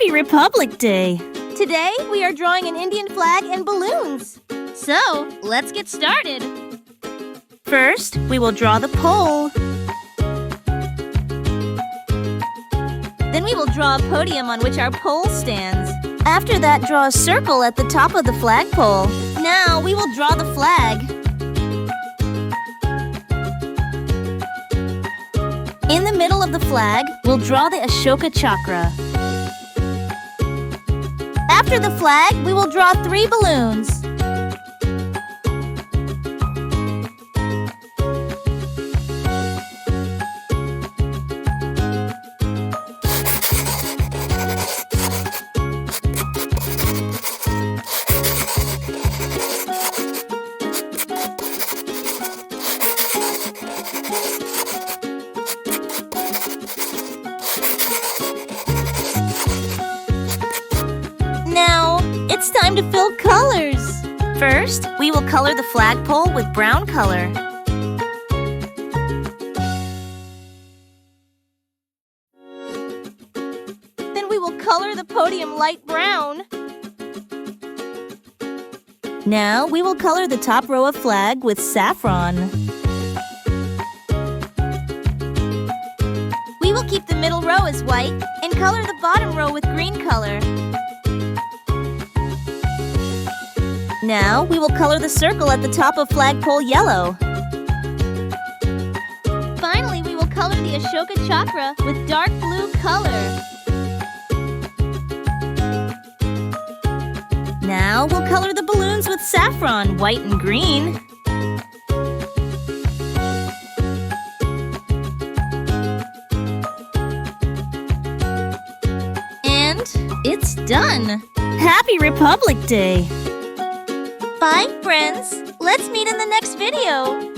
Happy Republic Day! Today, we are drawing an Indian flag and balloons. So, let's get started. First, we will draw the pole. Then we will draw a podium on which our pole stands. After that, draw a circle at the top of the flagpole. Now, we will draw the flag. In the middle of the flag, we'll draw the Ashoka Chakra. After the flag, we will draw 3 balloons. Now, it's time to fill colors. First, we will color the flagpole with brown color. Then we will color the podium light brown. Now, we will color the top row of flag with saffron. We will keep the middle row as white and color the bottom row with green color. Now, we will color the circle at the top of flagpole yellow. Finally, we will color the Ashoka Chakra with dark blue color. Now, we'll color the balloons with saffron, white and green. And it's done! Happy Republic Day! Bye, friends! Let's meet in the next video!